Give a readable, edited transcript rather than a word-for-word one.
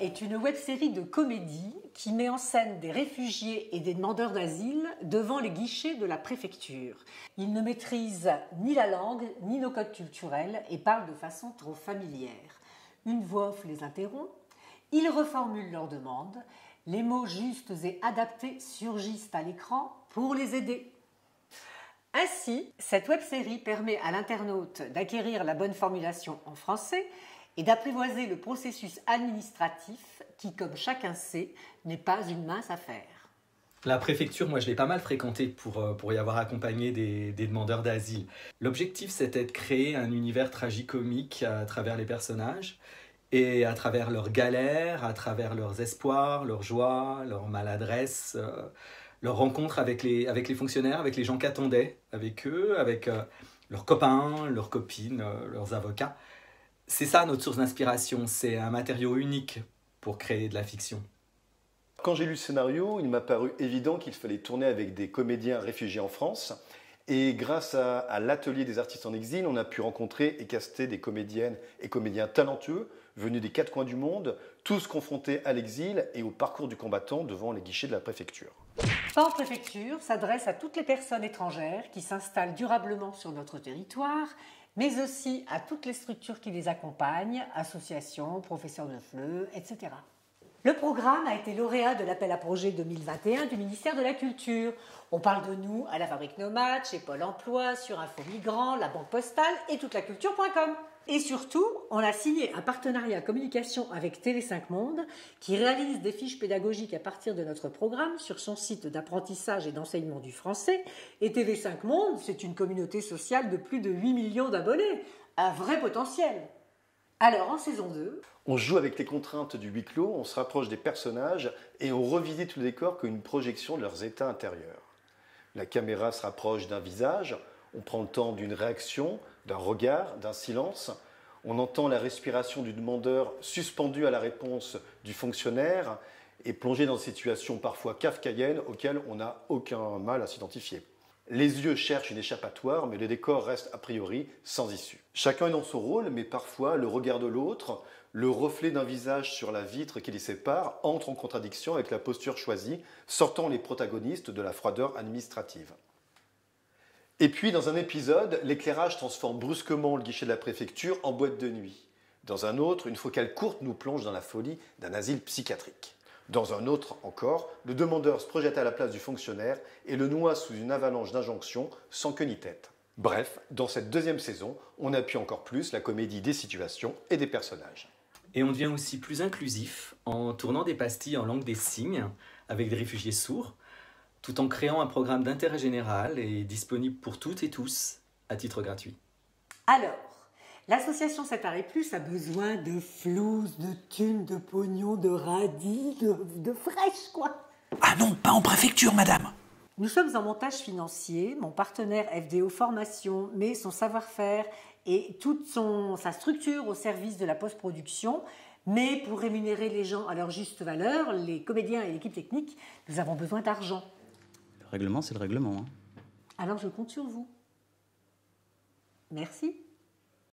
est une web-série de comédie qui met en scène des réfugiés et des demandeurs d'asile devant les guichets de la préfecture. Ils ne maîtrisent ni la langue ni nos codes culturels et parlent de façon trop familière. Une voix off les interrompt, ils reformulent leurs demandes, les mots justes et adaptés surgissent à l'écran pour les aider. Ainsi, cette web-série permet à l'internaute d'acquérir la bonne formulation en français et d'apprivoiser le processus administratif qui, comme chacun sait, n'est pas une mince affaire. La préfecture, moi je l'ai pas mal fréquentée pour y avoir accompagné des demandeurs d'asile. L'objectif c'était de créer un univers tragicomique à travers les personnages et à travers leurs galères, à travers leurs espoirs, leurs joies, leurs maladresses, leurs rencontres avec les fonctionnaires, avec les gens qui attendaient avec eux, avec leurs copains, leurs copines, leurs avocats. C'est ça notre source d'inspiration, c'est un matériau unique pour créer de la fiction. Quand j'ai lu le scénario, il m'a paru évident qu'il fallait tourner avec des comédiens réfugiés en France. Et grâce à l'atelier des artistes en exil, on a pu rencontrer et caster des comédiennes et comédiens talentueux venus des quatre coins du monde, tous confrontés à l'exil et au parcours du combattant devant les guichets de la préfecture. Pas en préfecture s'adresse à toutes les personnes étrangères qui s'installent durablement sur notre territoire, mais aussi à toutes les structures qui les accompagnent, associations, professeurs de FLE, etc. Le programme a été lauréat de l'appel à projets 2021 du ministère de la Culture. On parle de nous à la Fabrique Nomade, chez Pôle emploi, sur Info Migrants, la Banque Postale et toutelaculture.com. Et surtout, on a signé un partenariat communication avec Télé5 Monde qui réalise des fiches pédagogiques à partir de notre programme sur son site d'apprentissage et d'enseignement du français. Et TV5 Monde, c'est une communauté sociale de plus de 8 millions d'abonnés. Un vrai potentiel. Alors, en saison 2... On joue avec les contraintes du huis clos, on se rapproche des personnages et on revisite le décor comme une projection de leurs états intérieurs. La caméra se rapproche d'un visage, on prend le temps d'une réaction, d'un regard, d'un silence. On entend la respiration du demandeur suspendue à la réponse du fonctionnaire et plongé dans des situations parfois kafkaïennes auxquelles on n'a aucun mal à s'identifier. Les yeux cherchent une échappatoire, mais le décor reste a priori sans issue. Chacun est dans son rôle, mais parfois le regard de l'autre, le reflet d'un visage sur la vitre qui les sépare, entre en contradiction avec la posture choisie, sortant les protagonistes de la froideur administrative. Et puis, dans un épisode, l'éclairage transforme brusquement le guichet de la préfecture en boîte de nuit. Dans un autre, une focale courte nous plonge dans la folie d'un asile psychiatrique. Dans un autre encore, le demandeur se projette à la place du fonctionnaire et le noie sous une avalanche d'injonctions sans queue ni tête. Bref, dans cette deuxième saison, on appuie encore plus la comédie des situations et des personnages. Et on devient aussi plus inclusif en tournant des pastilles en langue des signes avec des réfugiés sourds, tout en créant un programme d'intérêt général et disponible pour toutes et tous à titre gratuit. Alors, l'association Séparés Plus a besoin de flouze, de thunes, de pognon, de radis, de fraîches, quoi. Ah non, pas en préfecture, madame. Nous sommes en montage financier. Mon partenaire FDO Formation met son savoir-faire et toute sa structure au service de la post-production. Mais pour rémunérer les gens à leur juste valeur, les comédiens et l'équipe technique, nous avons besoin d'argent. Le règlement, c'est le règlement. Alors je compte sur vous. Merci.